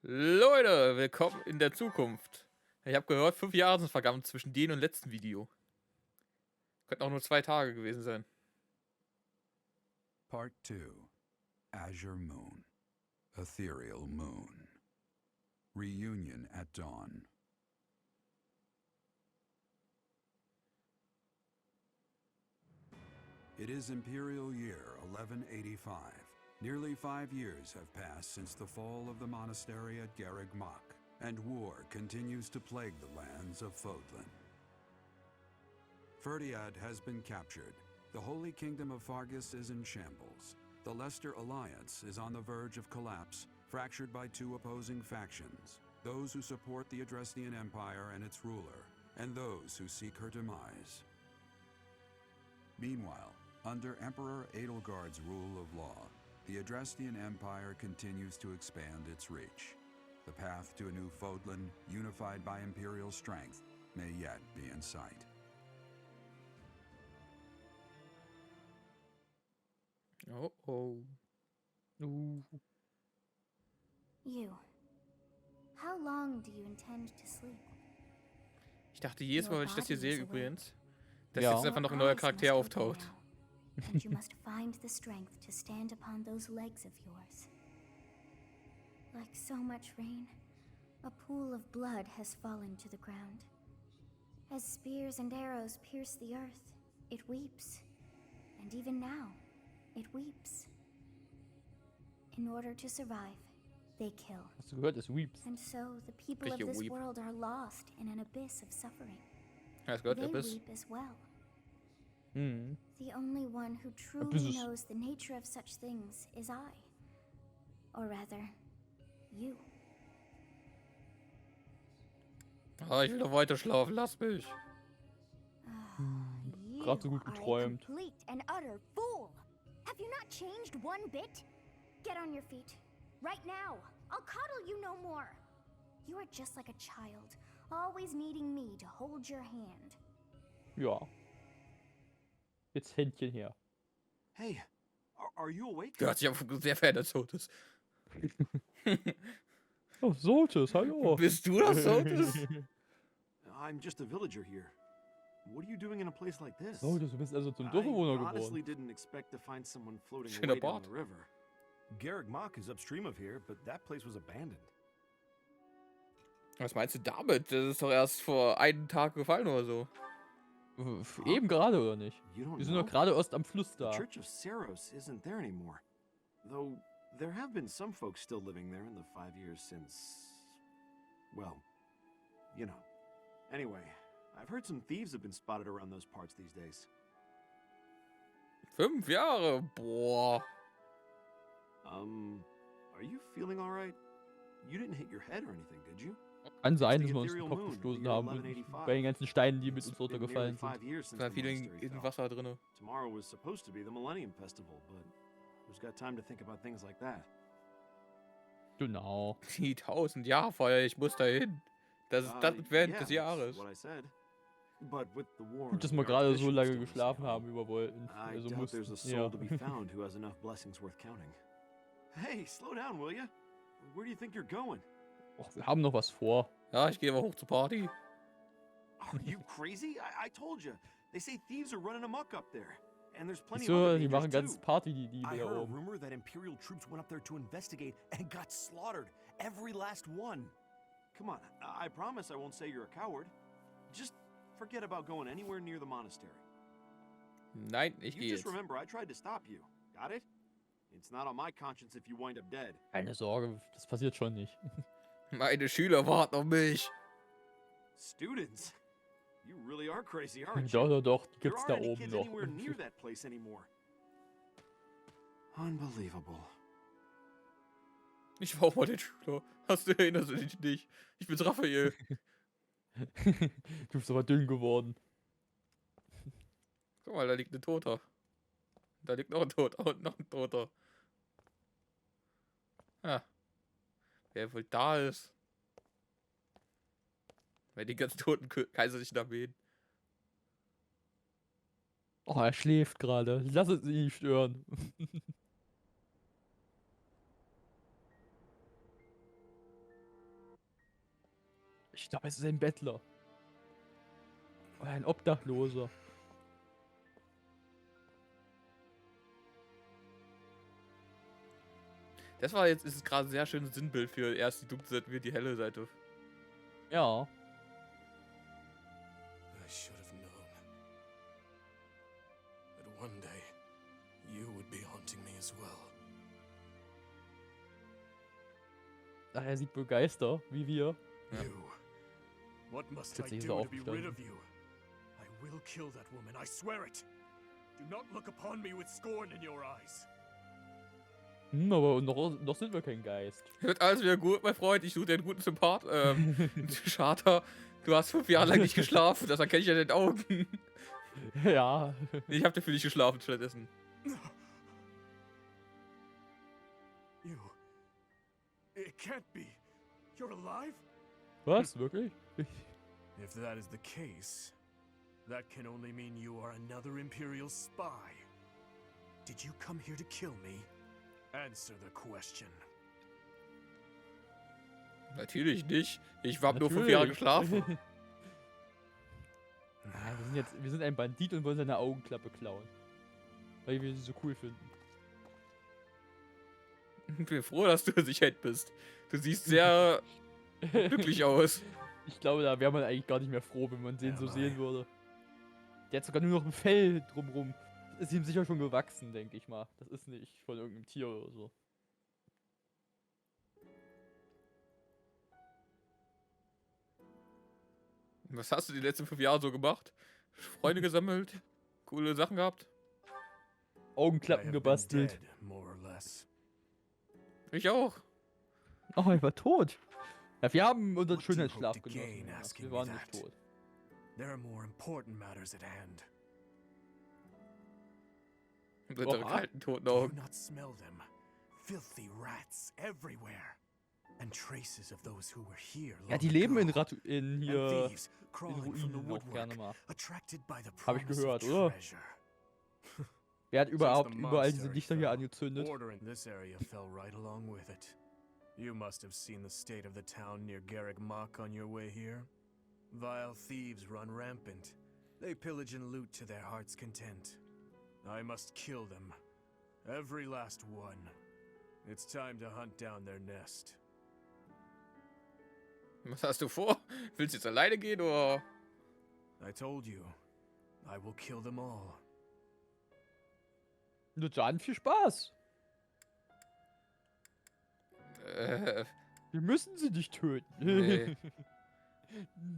Leute, willkommen in der Zukunft. Ich habe gehört, 5 Jahre sind vergangen zwischen dem und letzten Video. Könnten auch nur 2 Tage gewesen sein. Part 2. Azure Moon. Ethereal Moon. Reunion at Dawn. It is Imperial Year 1185. Nearly 5 years have passed since the fall of the monastery at Garreg-Mach, and war continues to plague the lands of Fodlan. Ferdiad has been captured. The Holy Kingdom of Fargus is in shambles. The Leicester Alliance is on the verge of collapse, fractured by 2 opposing factions, those who support the Adrestian Empire and its ruler, and those who seek her demise. Meanwhile, under Emperor Edelgard's rule of law, the Adrestian Empire continues to expand its reach. The path to a new Fodlan, unified by Imperial strength, may yet be in sight. Oh. You. How long do you intend to sleep? Ich dachte jedes Mal, wenn ich das hier sehe übrigens, dass Ja. jetzt einfach noch ein neuer Charakter auftaucht. And you must find the strength to stand upon those legs of yours. Like so much rain, a pool of blood has fallen to the ground. As spears and arrows pierce the earth, it weeps. And even now, it weeps. In order to survive, they kill. Hast du gehört, es weeps. And so the people of Richtige this Weep. world are lost in an abyss of suffering. Hast gehört, They Abyss? weep as well. Mhm. The only one who truly Abyss. knows the nature of such things is I. Or rather, you. Ah, ich will doch weiter schlafen, lass mich. You Gerade so gut are a geträumt. complete and utter fool. Have you not changed one bit? Get on your feet. Right now. I'll coddle you no more. You are just like a child, always needing me to hold your hand. Ja. Jetzt Händchen her. Hey, are you awake? Du hast dich aber sehr verändert, Sotis. Oh, Sotis, hallo. Bist du das, Sotis? I'm just a villager here. What are you doing in a place like this? Sotis, du bist also zum I Dorfbewohner honestly geworden. didn't expect to find someone floating Schöner away down Bart. the river. Garreg-Mach is upstream of here, but that place was abandoned. Was meinst du damit? Das ist doch erst vor einem Tag gefallen oder so. Eben gerade, oder nicht? You don't Wir sind know? doch gerade erst am Fluss The da. Church of Saros isn't there anymore. Though there have been some folks still living there in the 5 years since... well, you know. Anyway, I've heard some thieves have been spotted around those parts these days. 5 Jahre, boah. Are you feeling alright? You didn't hit your head or anything, did you? Kann sein, the dass wir uns den Ethereal Kopf Moon, gestoßen year haben 1185. bei den ganzen Steinen, die mit It's uns been nearly runtergefallen sind. 5 years since Da the viel monastery in fell. Wasser drin. Tomorrow was supposed to be the Millennium Festival, but who's got time to think about things like that? Genau. Die 1000-Jahr-Feier, ich muss da hin. Das ist das Event yeah, des that's Jahres. what I said. But with the war, Gut, dass and wir the gerade so Archbishop lange still missing geschlafen home, haben über wollten. I Also doubt there's a mussten. soul Ja. to be found who has enough blessings worth counting. Hey, slow down, will ya? Where do you think you're going? Och, wir haben noch was vor. Ja, ich gehe mal hoch zur Party. Are you crazy? I told you. They say thieves are running amok up there. And there's plenty of Wieso? other Die dangers machen ganz too. Party, die I da heard a oben. rumor that Imperial troops went up there to investigate and got slaughtered. Every last one. Come on, I promise I won't say you're a coward. Just forget about going anywhere near the monastery. Nein, ich You gehe just jetzt. remember I tried to stop you. Got it? It's not on my conscience if you wind up dead. Keine Sorge, das passiert schon nicht. Meine Schüler warten auf mich. Students? You really are crazy, aren't Doch, you? doch, doch, die There gibt's aren't da any oben kids noch. anywhere near that place anymore. Unbelievable. Ich war auch mal den Schüler. Erinnerst du dich nicht? Ich bin's Raphael. Du bist aber dünn geworden. Guck mal, da liegt ein Toter. Da liegt noch ein Toter und noch ein Toter. Ja. Wer wohl da ist? Wer die ganz toten kaiserlichen Armeen. Oh, er schläft gerade. Lass es ihn nicht stören. Ich glaube, es ist ein Bettler. Oder ein Obdachloser. Das war jetzt, ist es gerade ein sehr schönes Sinnbild für erst die dunkle Seite, wie die helle Seite. Ja. I should have known that one day you would be haunting me as well. Ach, er sieht begeistert, wie wir. Ja. You. What must I Plötzlich ist do er to be rid aufgestanden. of you? I will kill that woman, I swear it. Do not look upon me with scorn in your eyes. Aber noch sind wir kein Geist. Wird alles wieder gut, mein Freund. Ich suche dir einen guten Sympath. Charter, du hast 5 Jahre lang nicht geschlafen. Das erkenne ich an den Augen. Ja. Ich habe für dich geschlafen stattdessen. You. It can't be. You're alive? Was? Wirklich? If that is the case, that can only mean you are another Imperial spy. Did you come here to kill me? Answer the question. Natürlich nicht. Ich habe nur 5 Jahre geschlafen. Ah, wir sind ein Bandit und wollen seine Augenklappe klauen. Weil wir sie so cool finden. Ich bin froh, dass du in Sicherheit bist. Du siehst sehr glücklich aus. Ich glaube, da wäre man eigentlich gar nicht mehr froh, wenn man den so Ja, sehen würde. Der hat sogar nur noch ein Fell drumrum. Das ist ihm sicher schon gewachsen, denke ich mal. Das ist nicht von irgendeinem Tier oder so. Was hast du die letzten 5 Jahre so gemacht? Freunde gesammelt? Coole Sachen gehabt? I Augenklappen have been gebastelt. dead, more or less. Ich auch. Oh, er war tot. Ja, wir haben unseren What do you Schönheitsschlaf hope to genossen. gain Ja, asking wir me waren that? nicht tot. There are more important matters at hand. Mit unseren Oha. kalten, toten Do you Augen. not smell them? Filthy rats everywhere. And traces of those who were here Ja, die long leben in ago. in And hier thieves in crawling from the Ruinen auch gerne woodwork, mal. attracted by the Hab ich promise gehört, of oder? treasure. Wer hat überhaupt Since the überall diese monastery Lichter hier fell, angezündet? Order in this area fell right along with it. You must have seen the state of the town near Garrick Mach on your way here. Vile thieves run rampant. They pillage and loot to their heart's content. I must kill them. Every last one. It's time to hunt down their nest. Was hast du vor? Willst du jetzt alleine gehen oder? I told you, I will kill them all. Nur dann viel Spaß. Wir müssen sie nicht töten. Nee.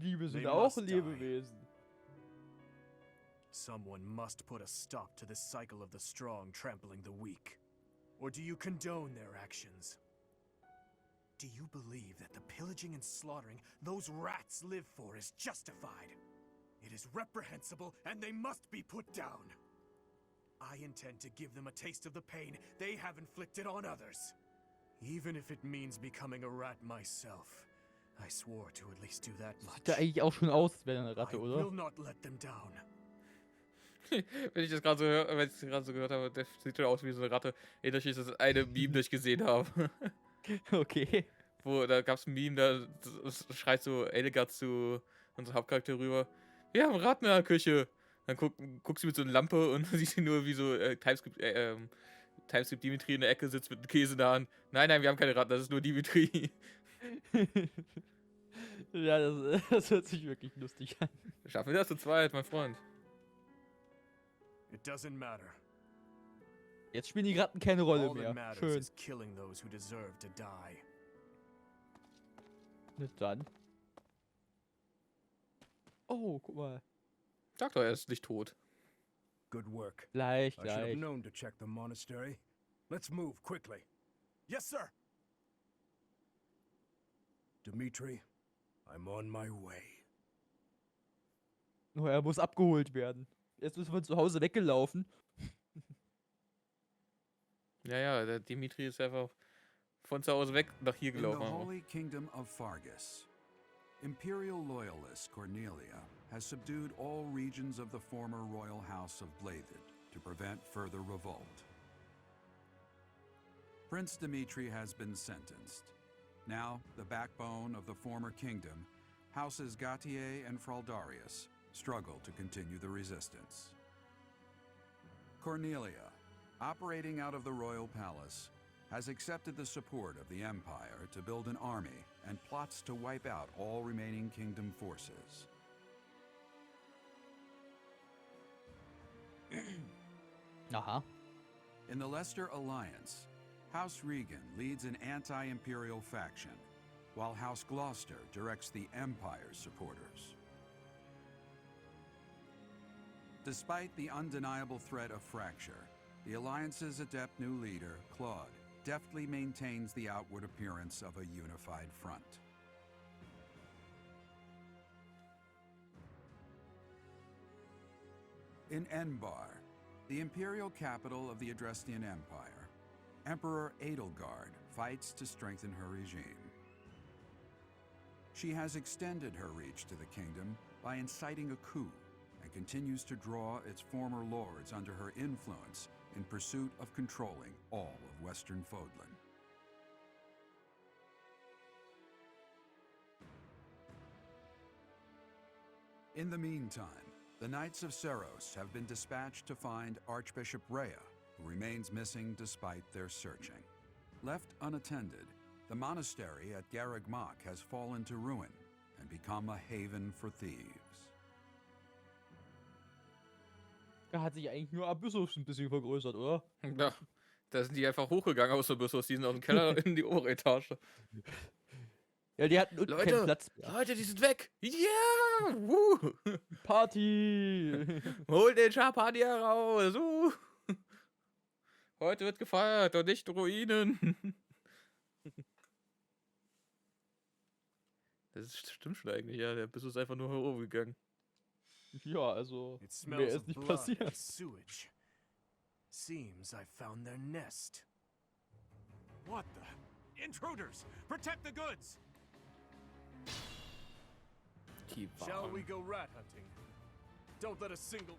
Liebe sind They auch must die. Lebewesen. Someone must put a stop to this cycle of the strong trampling the weak. Or do you condone their actions? Do you believe that the pillaging and slaughtering those rats live for is justified? It is reprehensible and they must be put down. I intend to give them a taste of the pain they have inflicted on others. Even if it means becoming a rat myself. I swore to at least do that much. Sieht ja eigentlich auch schon aus, als wäre er eine I Ratte, will oder? not let them down. Wenn ich das gerade so höre, wenn ich das gerade so gehört habe, das sieht schon aus wie so eine Ratte. Erinnert mich, das ist eine Meme, das ich gesehen habe. Okay. Wo, da gab es ein Meme, da schreit so Elgar zu unserem Hauptcharakter rüber. Wir haben Ratten in der Küche. Dann guckt sie mit so einer Lampe und sieht sie nur, wie so Timeskip Dimitri in der Ecke sitzt mit einem Käse in der Hand. Nein, wir haben keine Ratten, das ist nur Dimitri. Ja, das hört sich wirklich lustig an. Schaffen wir das zu zweit, mein Freund. It doesn't matter. Jetzt spielen die Ratten keine Rolle All that mehr. matters Schön. is killing those who deserve to die. Na dann. Oh, guck mal. Sag doch, er ist nicht tot. Good work. Gleich, I should have gleich. known to check the monastery. Let's move quickly. Yes, sir. Dimitri, I'm on my way. Oh, er muss abgeholt werden. Jetzt ist von zu Hause weggelaufen. Ja, der Dimitri ist einfach von zu Hause weg nach hier In the gelaufen. aber. Holy Kingdom of Fargus, Imperial loyalist Cornelia has subdued all regions of the former royal house of Blathed to prevent further revolt. Prince Dimitri has been sentenced. Now, the backbone of the former kingdom Houses Gautier and Fraldarius struggle to continue the resistance. Cornelia, operating out of the royal palace, has accepted the support of the Empire to build an army and plots to wipe out all remaining kingdom forces. Aha. In the Leicester Alliance, House Regan leads an anti-imperial faction, while House Gloucester directs the Empire's supporters. Despite the undeniable threat of fracture, the Alliance's adept new leader, Claude, deftly maintains the outward appearance of a unified front. In Enbar, the imperial capital of the Adrestian Empire, Emperor Edelgard fights to strengthen her regime. She has extended her reach to the kingdom by inciting a coup and continues to draw its former lords under her influence in pursuit of controlling all of Western Fodlan. In the meantime, the Knights of Seros have been dispatched to find Archbishop Rhea, who remains missing despite their searching. Left unattended, the monastery at Garreg-Mach has fallen to ruin and become a haven for thieves. Da hat sich eigentlich nur Abyssos ein bisschen vergrößert, oder? Ja, da sind die einfach hochgegangen aus der Bus, die sind aus dem Keller in die obere Etage. Ja, die hatten unten keinen Platz mehr. Leute, die sind weg! Ja! Yeah! Party! Hol den Schapadi heraus! Heute wird gefeiert und nicht Ruinen! Das stimmt schon eigentlich, ja. Der Biss ist einfach nur hochgegangen. Ja, also It mehr smells ist of nicht blood and passiert. sewage. Seems I found their nest. What the? Intruders! Protect the goods! Shall we go rat hunting? Don't let a single...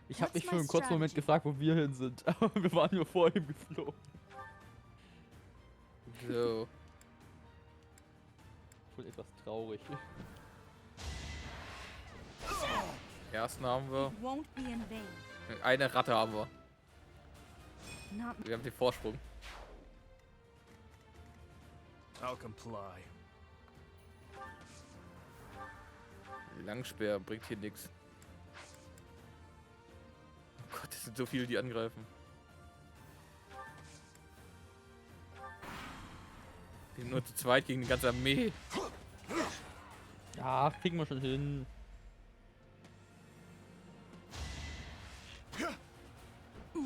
Ich habe mich What's für my einen kurzen Moment strategy? gefragt, wo wir hin sind, aber wir waren nur vor ihm geflogen. So. Schon etwas traurig. Ersten haben wir. It won't be in vain. Eine Ratte haben wir. Not Wir haben den Vorsprung. I'll comply. Langspeer bringt hier nichts. Oh Gott, es sind so viele, die angreifen. Wir sind nur zu zweit gegen die ganze Armee. Ja, kriegen wir schon hin.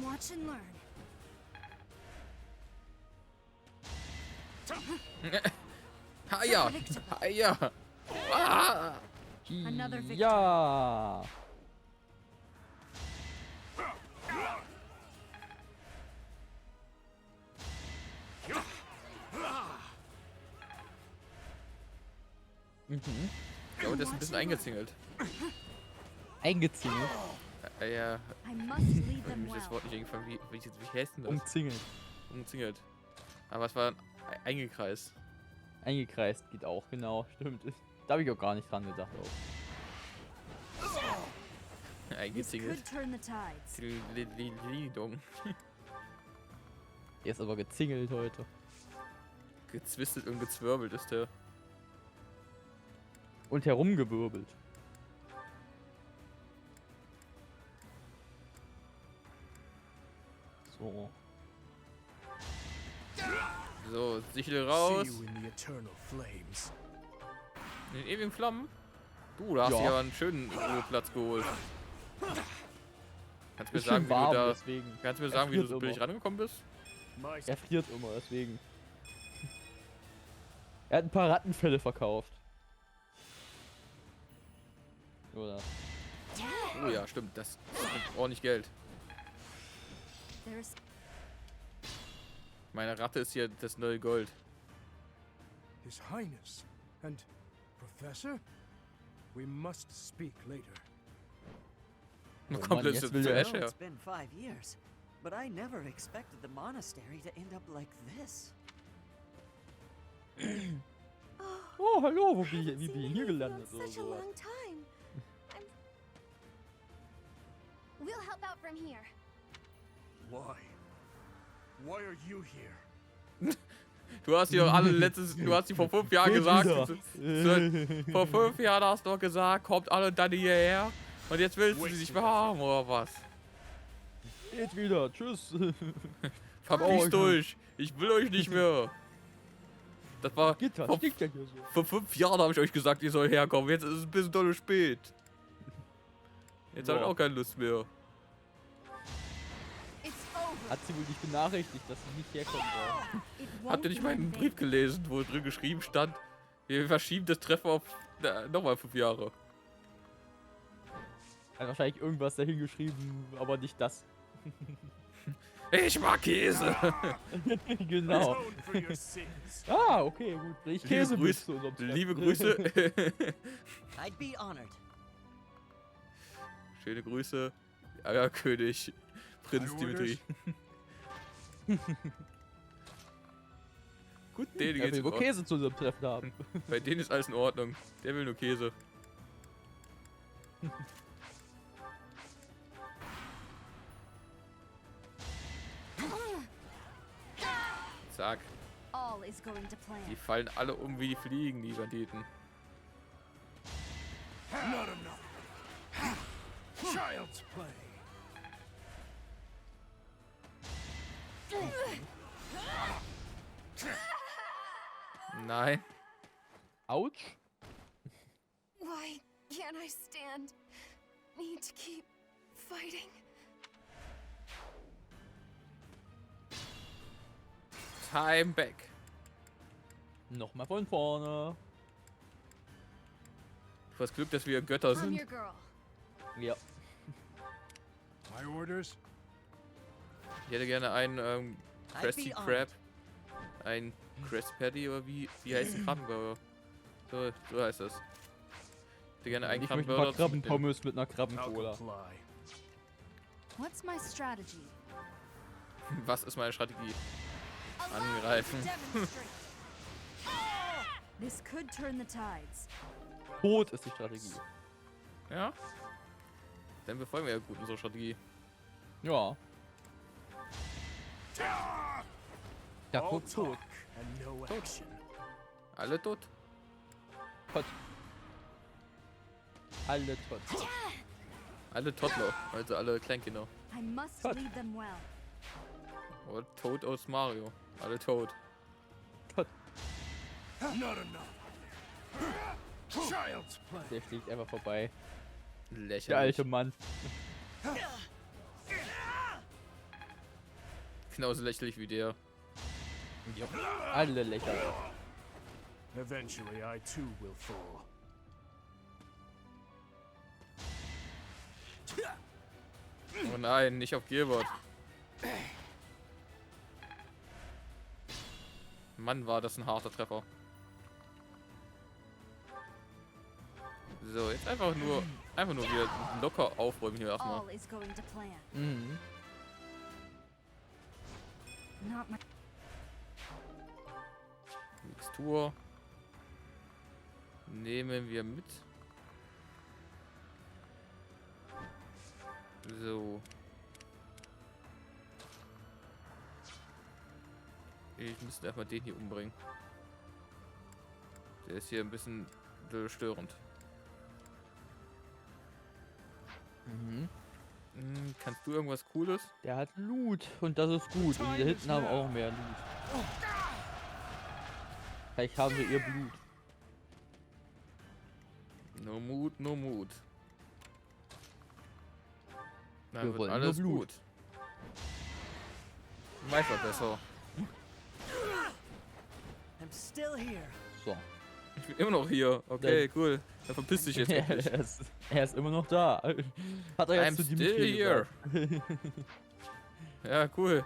watch and learn. Haja! Haja! Ah! Another victory. Ja! Mhm. Ich glaube, der ist ein bisschen eingezingelt. Eingezingelt. Ja, I must lead ich them mich das well. Wort nicht eingefallen. Wie heißt denn das? Umzingelt. Umzingelt. Aber es war eingekreist. Eingekreist geht auch, genau, stimmt. Da habe ich auch gar nicht dran gedacht. Auch. This Eingezingelt. could turn the tides. Lidung. Er ist aber gezingelt heute. Gezwistet und gezwirbelt ist der. Und herumgewirbelt. So. So, Sichel See raus. you in the eternal flames. In den ewigen Flammen. Du, da hast Ja. du ja einen schönen Ruheplatz geholt. Kannst du mir Ist sagen, schön wie warm, du da. deswegen. Kannst du mir Er sagen, wie du friert so billig immer. rangekommen bist? My Er friert immer, deswegen. Er hat ein paar Rattenfälle verkauft. Oder? Oh ja, stimmt. Das ist ordentlich Geld. There's Meine Ratte ist hier das neue Gold. His Highness and Professor? We must speak later. Wo Oh kommt Mann, das jetzt jetzt will zu der- Ash I know her? it's been 5 years, but I never expected the monastery to end up like this. oh, Oh, hallo, wie bin ich hier gelandet? Oder Such a so. long time. We'll help out from here. Why? Why are you here? Du hast die doch alle du hast die vor 5 Jahren gesagt. Vor 5 Jahren hast du doch gesagt, kommt alle dann hierher. Und jetzt willst du sie nicht mehr haben, oder was? Geht wieder, tschüss. Verpiss durch. Ich will euch nicht mehr. Das war Geht das, vor, liegt ja hier so. vor 5 Jahren habe ich euch gesagt, ihr sollt herkommen. Jetzt ist es ein bisschen dolle spät. Jetzt habe ich auch keine Lust mehr. It's over. Hat sie wohl nicht benachrichtigt, dass sie nicht herkommen soll. It Habt ihr won't nicht be meinen in Brief vain. gelesen, wo drin geschrieben stand, wir verschieben das Treffen auf nochmal 5 Jahre? Hat wahrscheinlich irgendwas dahin geschrieben, aber nicht das. Ich mag Käse. Genau. Atone for your sins. Ah, okay, gut. Ich Liebe Käse Grüße, bis zu unserem Treffen. liebe Grüße. I'd be honored. Schöne Grüße. Eierkönig, Prinz My Dimitri. Gut, denen Der geht's will in wohl Ordnung. Käse zu unserem Treffen haben. Bei denen ist alles in Ordnung. Der will nur Käse. Zack. All is going to plan. Die fallen alle um wie die Fliegen, die Banditen. Not enough. Child's play. Nein. Autsch. Why can't I stand? Need to keep fighting. Time back. Nochmal von vorne. Du hast Glück, dass wir Götter I'm sind. your girl. Ja. My orders? Ich hätte gerne einen I'd Krusty be Crab. honored. Ein Crust Patty oder wie heißt ein Krabbenburger? So heißt das. Ich hätte gerne einen Ich möchte ein paar Krabbenburger. Krabbenpommes mit einer I'll Krabbencola. comply. What's my strategy? Was ist meine Strategie? Angreifen. This could turn the tides. Tod ist die Strategie. Ja? Dann befolgen wir ja gut unsere Strategie. Ja. Der All Tod tot. talk and no action. Alle tot? Tot. Alle tot. Alle Toddler, also alle Kleinkinder. I must Cut. lead them well. Oder Toad aus Mario. Alle tot. Tot. Not enough. Child's play. Der fliegt einfach vorbei. Lächerlich. Der alte Mann. Genauso lächerlich wie der. Ja. Alle lächerlich. Eventually, I too will fall. Oh nein, nicht auf Gilbert. Mann, war das ein harter Treffer. So, jetzt einfach nur wieder locker aufräumen hier erstmal. All is going to plan. Mhm. Not my. Mixtur. Nehmen wir mit. So. Ich müsste erstmal den hier umbringen. Der ist hier ein bisschen störend. Mhm. Kannst du irgendwas Cooles? Der hat Loot und das ist gut. Und die da hinten haben auch mehr Loot. Vielleicht haben wir ihr Blut. No Mut, no Mut. Dann Wir wird wollen alles nur Blut. gut. Meist besser. I'm still here. So. Ich bin immer noch hier. Okay, cool. Dann verpiss dich jetzt endlich. er ist immer noch da. Hat er jetzt I'm zu dem still Spiel here. gesagt. Ja, cool.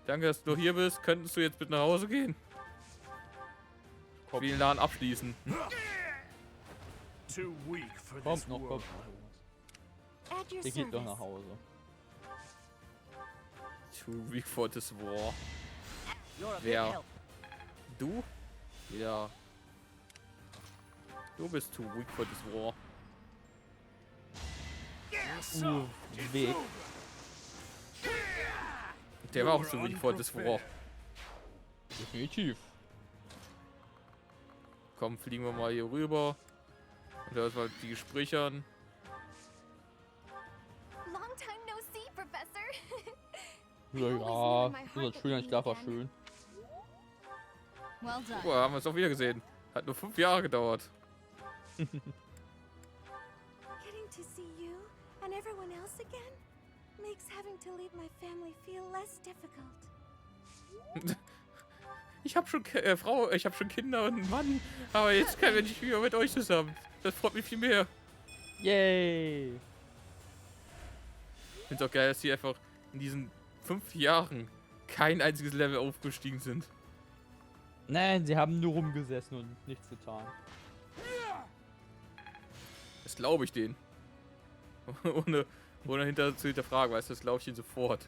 Danke, dass du hier bist. Könntest du jetzt bitte nach Hause gehen? Komm. Den Laden abschließen. Too weak for this Kommt noch, world. kommt. At your Der geht doch nach service. Hause. Too weak for this war. You're a big Wer? help. Du? Ja. Du bist too weak for this war. Weg. Der war auch too weak for this war. Definitiv. Komm, fliegen wir mal hier rüber. Und da mal die Gespräche an. Long time no see, Professor. Ja, das schön, ein Schlaf war schön. Well done. Boah, haben wir es auch wieder gesehen. Hat nur 5 Jahre gedauert. Getting to see you and everyone else again makes having to leave my family feel less difficult. Ich habe schon Frau, ich habe schon Kinder und einen Mann, aber jetzt kann ich nicht mehr mit euch zusammen. Das freut mich viel mehr. Yay! Ich finde es auch geil, dass sie einfach in diesen 5 Jahren kein einziges Level aufgestiegen sind. Nein, sie haben nur rumgesessen und nichts getan. Das glaube ich denen. ohne hinter zu hinterfragen, weißt du, das glaube ich ihnen sofort.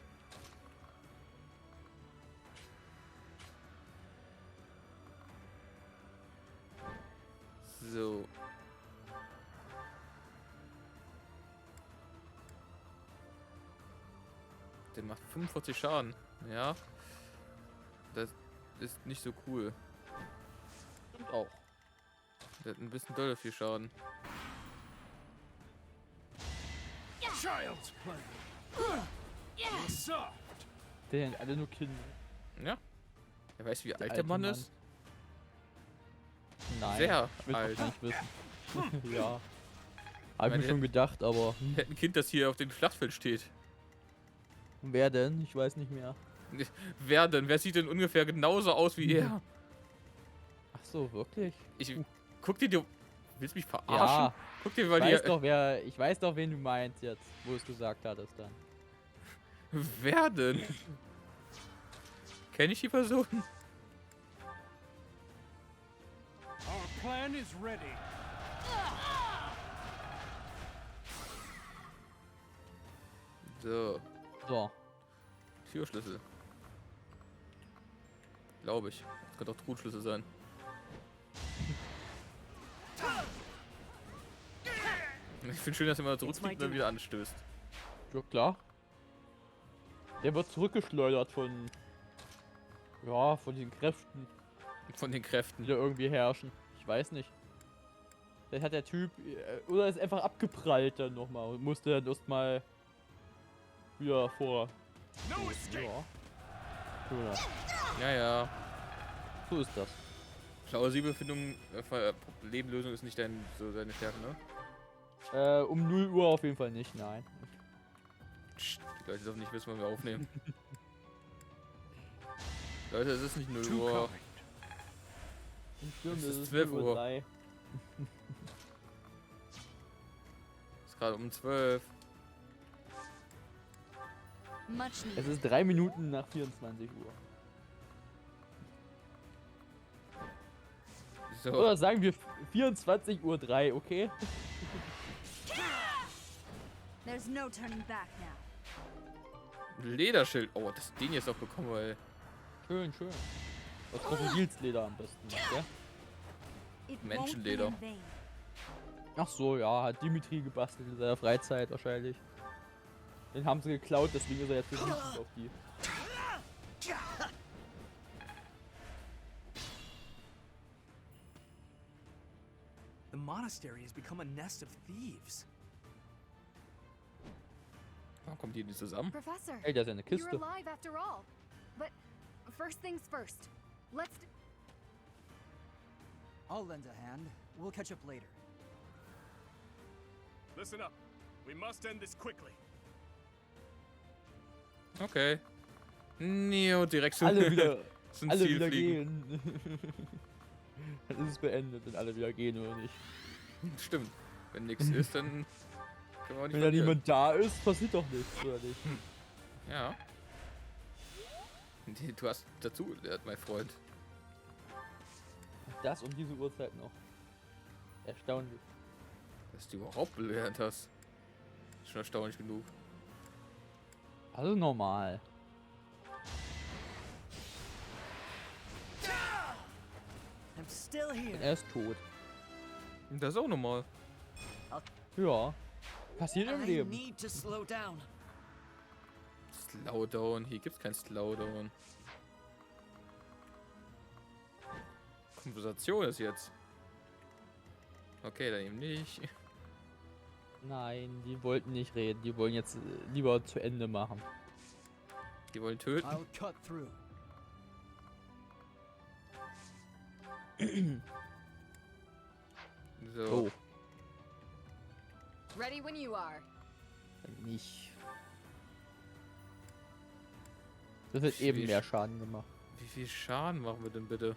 So. Der macht 45 Schaden. Ja. Das ist nicht so cool. Und auch. Der hat ein bisschen doll viel Schaden. Child's play. Soft. Der sind alle nur Kinder. Ja. Er weiß, wie alt der alte Mann Mann. ist. Nein. Sehr Ich will alt. doch nicht wissen. Ja. Hab ich Meine- mir schon gedacht, aber Er hat ein Kind, das hier auf dem Schlachtfeld steht. wer denn? Ich weiß nicht mehr. Wer denn? Wer sieht denn ungefähr genauso aus wie er? Ach so, wirklich? Ich guck dir, du willst mich verarschen? Ja, Guck dir ich mal weiß die. doch, ich weiß doch, wen du meinst jetzt, wo du es gesagt hattest dann. Wer denn? Kenne ich die Person? Our plan is ready. So, So. Türschlüssel. Glaube ich. Das könnte auch Truhenschlüssel sein. Ich finde schön, dass er mal zurückfliegt und dann wieder anstößt. Ja, klar. Der wird zurückgeschleudert von. Ja, von den Kräften, Von den Kräften. die da irgendwie herrschen. Ich weiß nicht. Vielleicht hat der Typ. Oder ist einfach abgeprallt dann nochmal und musste dann erstmal wieder vor. No escape. Ja. Oder. Ja, ja. So ist das. Plausible Findung, Problemlösung ist nicht so deine Stärke, ne? Um 0 Uhr auf jeden Fall nicht, nein. Psst, die Leute dürfen nicht wissen, wann wir aufnehmen. Leute, es ist nicht 0 Too Uhr. kind. Stimmt, Es ist 12 Uhr. 0:03. Es ist gerade um 12. Much Es needed. ist 3 Minuten nach 24 Uhr. So, Oder sagen wir 24:03 Uhr, okay? There's no turning back now. Lederschild. Oh, den jetzt auch bekommen, weil. Schön, schön. Aus Krokodilsleder am besten, gell? It won't Menschenleder. be in vain. Ach so, ja, hat Dimitri gebastelt in seiner Freizeit wahrscheinlich. Den haben sie geklaut, deswegen ist er jetzt so wütend auf die. The monastery has become a nest of thieves. Warum kommt die nicht zusammen? Professor, Ey, da ist ja eine you're Kiste. alive after all. But first things first. Let's. I'll lend a hand. We'll catch up later. Listen up. We must end this quickly. Okay. Neo, direkt zum, Alle wieder, zum alle Ziel wieder fliegen. gehen. Dann ist es beendet, wenn alle wieder gehen oder nicht. Stimmt. Wenn nichts ist, dann können wir auch nicht Wenn da verlieren. niemand da ist, passiert doch nichts, oder nicht? Ja. Du hast dazu, mein Freund. Das um diese Uhrzeit noch. Erstaunlich. Dass du überhaupt gelernt hast. Ist schon erstaunlich genug. Also normal. I'm still here. Er ist tot. Das ist auch normal. Ja. Passiert im I Leben. need to slow down. Slowdown. Hier gibt's kein Slowdown. Konversation ist jetzt. Okay, dann eben nicht. Nein, die wollten nicht reden. Die wollen jetzt lieber zu Ende machen. Die wollen töten. I'll cut through. So. Oh, Ready when you are. nicht. Das wird eben mehr Schaden gemacht. Wie viel Schaden machen wir denn bitte?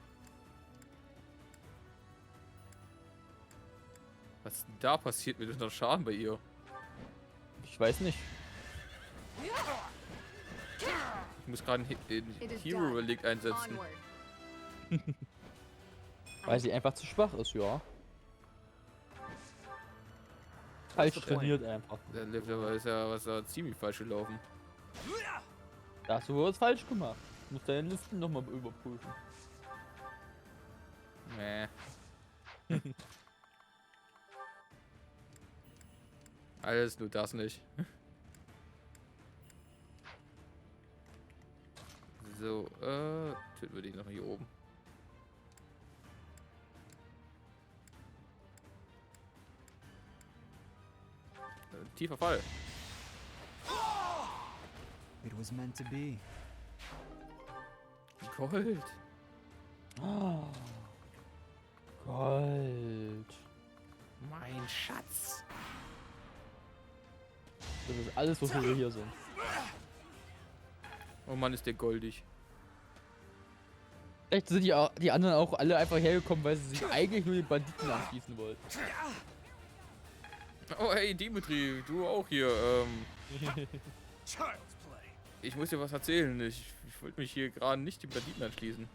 Was ist denn da passiert mit unserem Schaden bei ihr? Ich weiß nicht. Ich muss gerade einen Hero Relic einsetzen. Onward. Weil sie einfach zu schwach ist, ja. Falsch trainiert einfach. Der lebt aber ist ja was da ziemlich falsch gelaufen. Da hast du was falsch gemacht. Du musst deine Listen nochmal überprüfen. Nee. Alles nur das nicht. So, töten wir die noch hier oben. Tiefer Fall. It was meant to be. Gold. Oh. Gold. Mein Schatz. Das ist alles, wofür wir hier sind. Oh Mann, ist der goldig. Echt sind die anderen auch alle einfach hergekommen, weil sie sich eigentlich nur den Banditen anschließen wollten. Oh hey, Dimitri, du auch hier. Child's play. Ich muss dir was erzählen. Ich wollte mich hier gerade nicht den Banditen anschließen.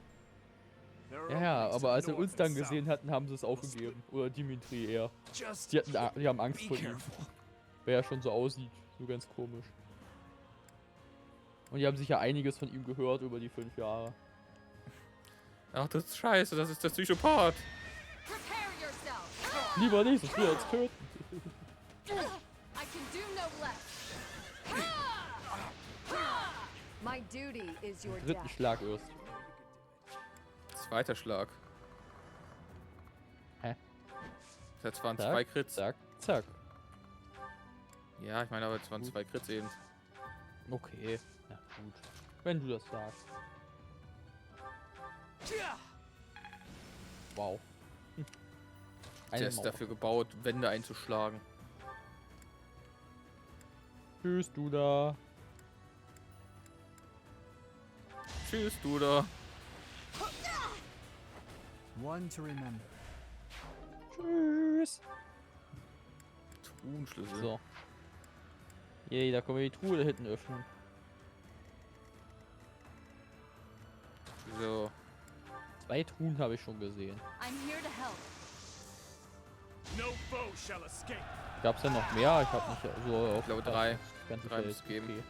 There are Ja, openings aber to als sie the uns north dann and gesehen south. hatten, haben sie es aufgegeben. Oder Dimitri eher. Just Die haben Angst be vor ihm. careful. Wer ja schon so aussieht. So ganz komisch. Und die haben sicher einiges von ihm gehört über die 5 Jahre. Ach, das ist scheiße, das ist der Psychopath. Prepare yourself. Lieber nicht, sonst will er uns töten. I can do no less. My duty is your Dritten death. Schlag erst. Zweiter Schlag. Hä? Das waren Zack, 2 Crits. Zack, zack. Ja, ich meine, aber es waren 2 Crits eben. Okay, na gut. Wenn du das sagst. Wow. Der ist dafür gebaut, Wände einzuschlagen. Tschüss, du da. Tschüss, du da. One to remember. Tschüss. Truhenschlüssel. So. Yay, da können wir die Truhe da hinten öffnen. So. 2 Truhen habe ich schon gesehen. I'm here to help. No foe shall escape. Gab's ja noch mehr? Ich habe nicht so auf. Ich glaube 3. das ganze 3 Feld. muss es geben. Okay.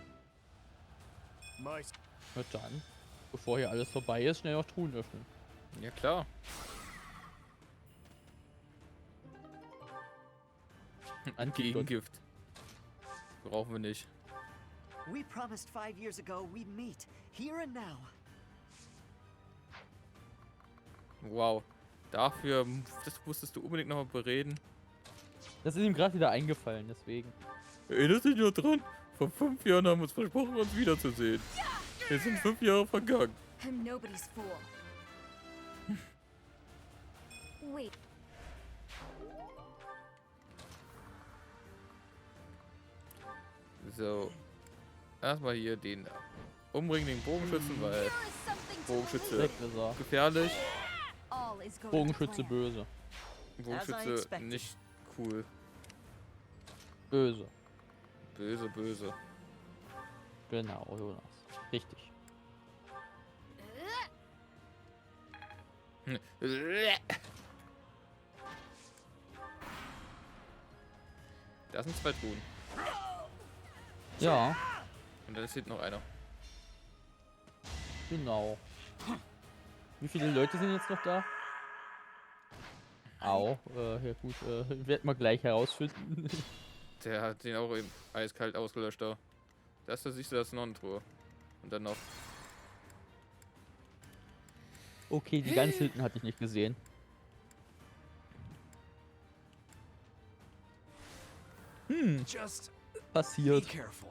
My Na dann. Bevor hier alles vorbei ist, schnell noch Truhen öffnen. Ja, klar. Gegengift. Brauchen wir nicht. We promised 5 years ago we'd meet, here and now. Wow. Dafür, das musstest du unbedingt nochmal bereden. Das ist ihm gerade wieder eingefallen, deswegen. Erinnerst dich noch dran? Vor 5 Jahren haben wir uns versprochen, uns wiederzusehen. Jetzt sind 5 Jahre vergangen. I'm nobody's fool. Wait, So. Erstmal hier den umbringen, den Bogenschützen, weil Here is something to Bogenschütze Weg ist er. gefährlich. All is going to Bogenschütze plan. böse. Bogenschütze expected. nicht cool. Böse. Böse, böse. Genau, Jonas. Richtig. Da sind 2 Truhen. Ja, Und dann ist hinten noch einer. genau. Wie viele Leute sind jetzt noch da? Au, ja gut, werden wir gleich herausfinden. Der hat den auch eben eiskalt ausgelöscht da. Da siehst du, das ist noch eine Truhe. Und dann noch. Okay, die ganz hinten hatte ich nicht gesehen. Just be Passiert. careful.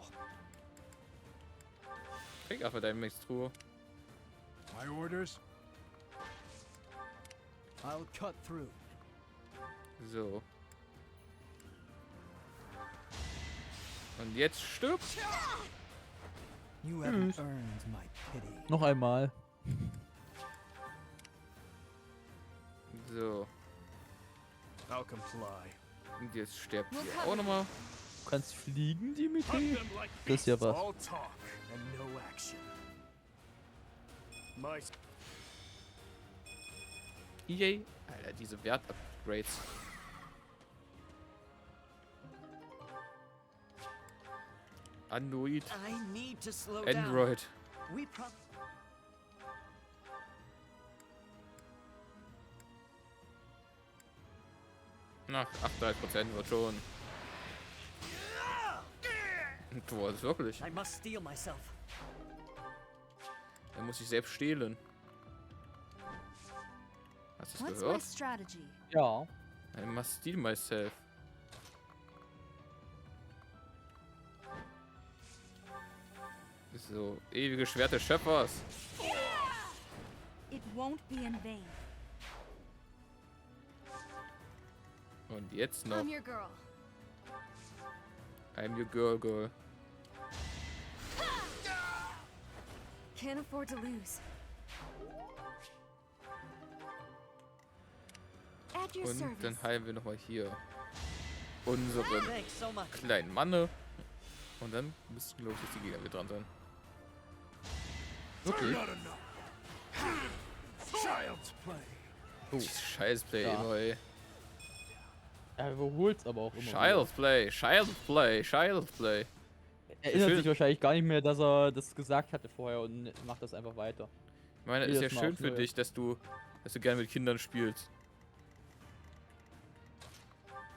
Krieg einfach deine Mixtruhe. My orders? I'll cut through. So. Und jetzt stirbt. You haven't earned my pity. Noch einmal. So. I'll comply. Und jetzt stirbt sie auch nochmal. Du kannst fliegen, Dimitri? Hunt them like Das ist ja was. all talk and no action. My Yay. Alter, diese Wert-Upgrades. Android. I need to slow down. Android. We promised. Ach, 38% wird schon. Du warst wirklich. I must steel myself. Er muss sich selbst stehlen. Hast du es What's my gehört? strategy? Ja. I must steal myself. So, ewige Schwert des Schöpfers. It won't be in vain. Und jetzt noch. I'm your girl. I'm your girl. Can't afford to lose. At your Und service. dann heilen wir nochmal hier unseren Thanks so much. kleinen Manne. Und dann müssten, glaube ich, jetzt die Gegner wieder dran sein. Okay. Not enough. Child's play. Oh, Scheißplay, Ja. immer, ey. Er überholt's aber auch immer. Child's Play. Er erinnert Schön. sich wahrscheinlich gar nicht mehr, dass er das gesagt hatte vorher und macht das einfach weiter. Ich meine, ist ja Jedes Mal schön aufs für Neue. dich, dass du gerne mit Kindern spielst.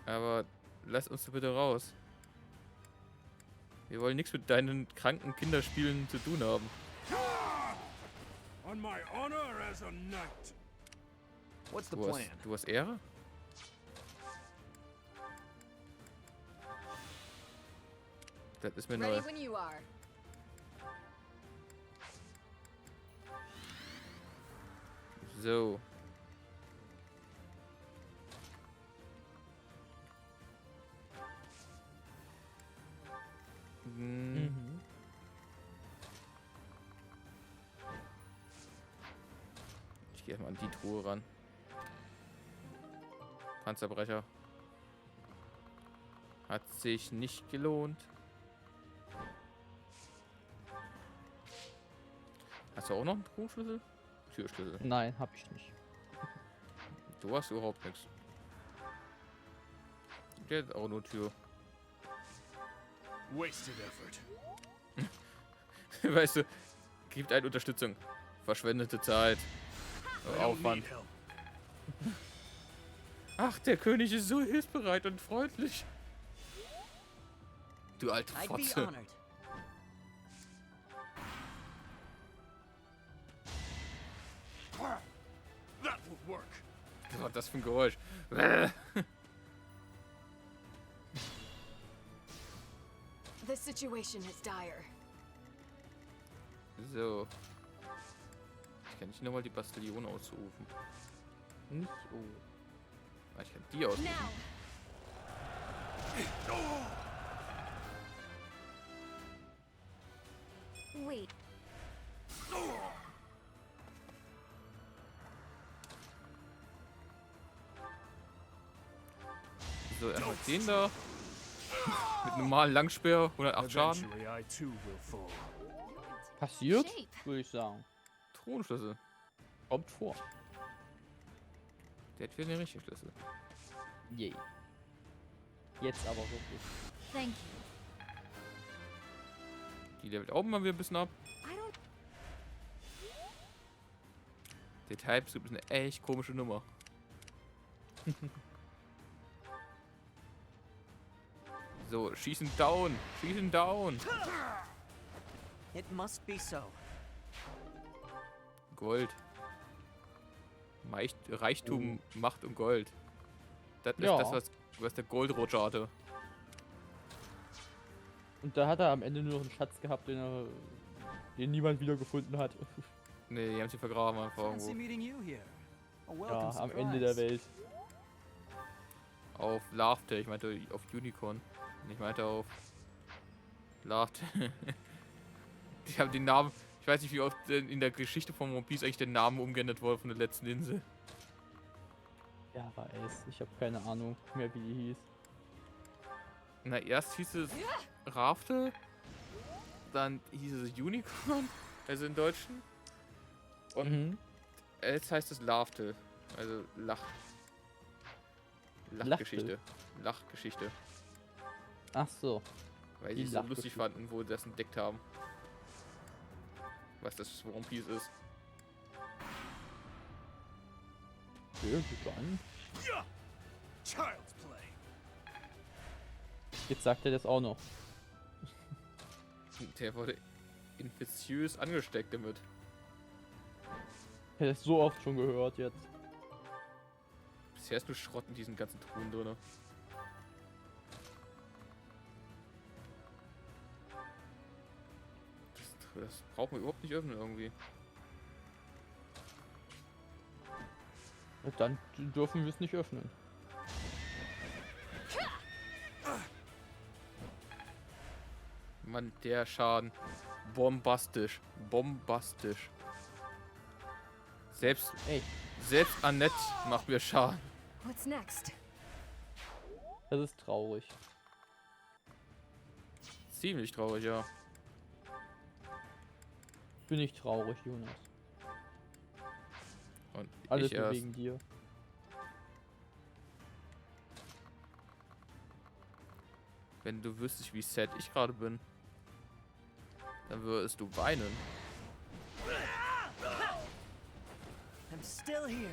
Aber lass uns doch bitte raus. Wir wollen nichts mit deinen kranken Kinderspielen zu tun haben. On my honor as a knight. What's the Du plan? hast Ehre? Das ist mir neu. Ready when you are. So. Mhm. Ich gehe mal an die Truhe ran. Panzerbrecher. Hat sich nicht gelohnt. Hast du auch noch einen Truhenschlüssel? Türschlüssel. Nein, hab ich nicht. Du hast überhaupt nichts. Der hat auch nur Tür. wasted effort. Weißt du, gibt eine Unterstützung. Verschwendete Zeit. I don't Aufwand. need help. Ach, der König ist so hilfsbereit und freundlich. Du alte I'd be Fotze. honored. That would work. Was war das für ein Geräusch? The situation is dire. So. Ich kann nicht nochmal die Bastion ausrufen. Nicht so. Ah, ich kann die ausrufen. Now. Wait. So, erstmal den da. Mit normalen Langspeer, 108 Schaden. Eventually, I too will fall. Passiert, Shape. würde ich sagen. Thronschlüssel. Kommt vor. Der hat wieder den richtigen Schlüssel. Yay. Jetzt aber wirklich. Thank you. Die levelt auch mal wieder ein bisschen ab. I don't. Der Typeskip ist eine echt komische Nummer. So, schießen down! Schießen down! It must be so. Gold. Reichtum, Macht und Gold. Das ist Ja. das, was der Gold-Roger hatte. Und da hat er am Ende nur noch einen Schatz gehabt, den niemand wiedergefunden hat. Ne, die haben sie vergraben einfach Fancy irgendwo. meeting you here. A Ja, welcome am Ende der surprise. Welt. Auf Laughter, ich meinte auf Unicorn. Ich meinte auf Laughter. Die haben den Namen, ich weiß nicht, wie oft in der Geschichte von One Piece eigentlich der Name umgeändert wurde von der letzten Insel. Ja, weiß. Ich habe keine Ahnung mehr, wie die hieß. Na, erst hieß es Rafte, dann hieß es Unicorn, also im Deutschen. Und jetzt heißt es Laughte, also Lachgeschichte. Lachgeschichte. Ach so. Weil Die sie es so lustig Lachgeschichte. fanden, wo sie das entdeckt haben. Was das One Piece ist. Irgendwann. Child's play. Jetzt sagt er das auch noch. Der wurde infektiös angesteckt damit. Ich hätte es so oft schon gehört jetzt. Bisher ist nur Schrott in diesen ganzen Truhen drin. Das brauchen wir überhaupt nicht öffnen irgendwie. Ja, dann dürfen wir es nicht öffnen. Mann, der Schaden. Bombastisch. Bombastisch. Selbst Annette macht mir Schaden. What's next? Das ist traurig. Ziemlich traurig, ja. Bin ich traurig, Jonas. Und Alles ich nur erst. wegen dir. Wenn du wüsstest, wie sad ich gerade bin, dann würdest du weinen. I'm still here.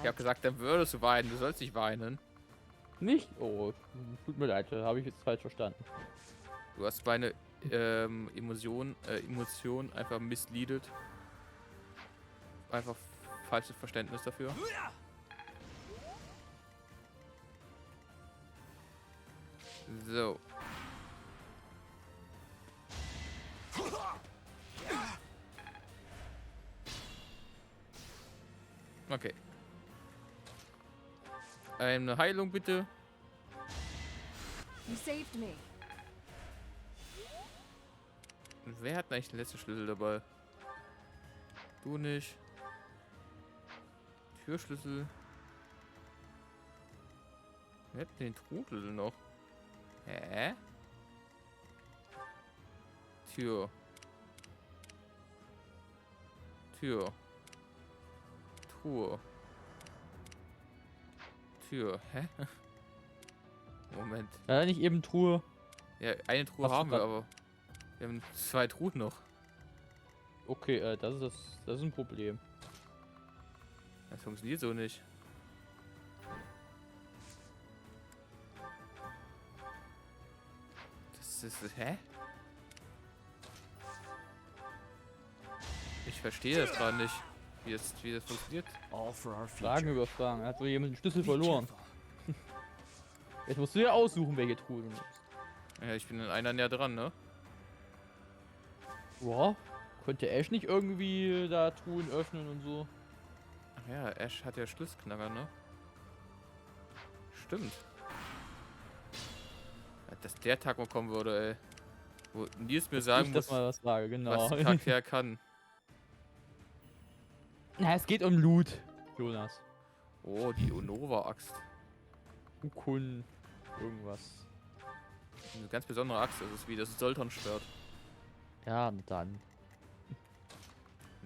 Ich habe gesagt, dann würdest du weinen. Du sollst nicht weinen. Nicht? Oh, tut mir leid, habe ich jetzt falsch verstanden. Du hast meine Emotion einfach misleadet. Einfach falsches Verständnis dafür. So. Okay. Eine Heilung bitte. You saved me. Wer hat eigentlich den letzten Schlüssel dabei? Du nicht. Türschlüssel. Wer hat den Trudelschlüssel noch? Hä? Tür. Tür. Truhe. Tür. Hä? Moment. Ja, nicht eben Truhe. Ja, eine Truhe Hast du haben wir, grad- aber wir haben 2 Truhen noch. Okay, das ist ein Problem. Das funktioniert so nicht. Das ist... Hä? Ich verstehe das gerade nicht, wie das funktioniert. All for our Fragen future. über Fragen. Er hat wohl jemand den Schlüssel Be verloren. careful. Jetzt musst du ja aussuchen, welche Truhe du nimmst. Ja, ich bin in einer näher dran, ne? Ja, konnte Ash nicht irgendwie da Truhen öffnen und so? Ach ja, Ash hat ja Schlüsselknacker, ne? Stimmt. Ja, dass der Tag mal kommen würde, ey. Wo Nils mir sagen Ich das muss, mal was sage, genau. was der Charakter kann. Na, es geht um Loot, Jonas. Oh, die Onova-Axt. Ukun, irgendwas. Eine ganz besondere Axt. Das ist wie das Sultan-Schwert. Ja, dann.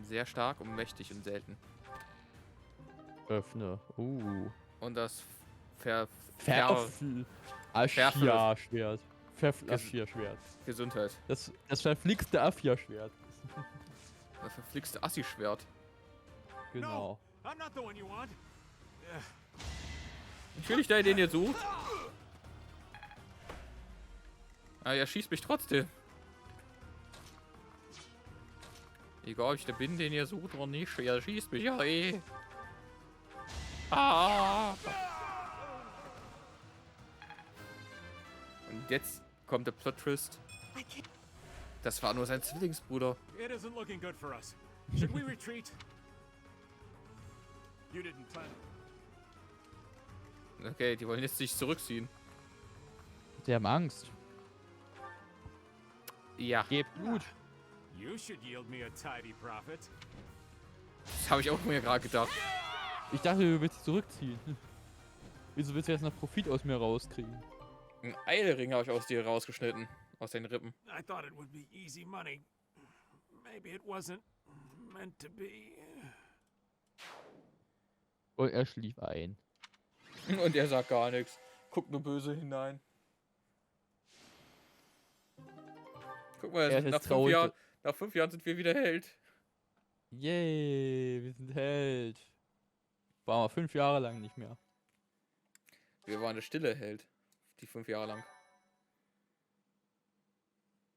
Sehr stark und mächtig und selten. Öffne. Und das Aschia-Schwert. Aschia-Schwert. Gesundheit. Das verflixte Afia-Schwert. Das verflixte Assi-Schwert. Genau. I'm not the one you want. Natürlich, da ihr den ihr sucht. Aber er schießt mich trotzdem. Egal, ob ich der bin, den ihr sucht oder nicht. Er schießt mich ja eh. Ah! Und jetzt kommt der Plot-Twist. Das war nur sein Zwillingsbruder. It isn't looking good for us. Should we retreat? You didn't plan. Okay, die wollen jetzt sich zurückziehen. Die haben Angst. Ja, Gebt gut. You should yield me a tidy profit. das habe ich auch mir gerade gedacht. Ich dachte, du willst dich zurückziehen. Wieso willst du jetzt noch Profit aus mir rauskriegen? Ein Eilring habe ich aus dir rausgeschnitten. Aus den Rippen. I thought it would be easy money. Maybe it wasn't meant to be. Und er schlief ein. Und er sagt gar nichts. Guckt nur böse hinein. Guck mal, Er ist nach 5 Jahren sind wir wieder Held. Yay, wir sind Held. Waren wir 5 Jahre lang nicht mehr. Wir waren der stille Held. Die 5 Jahre lang.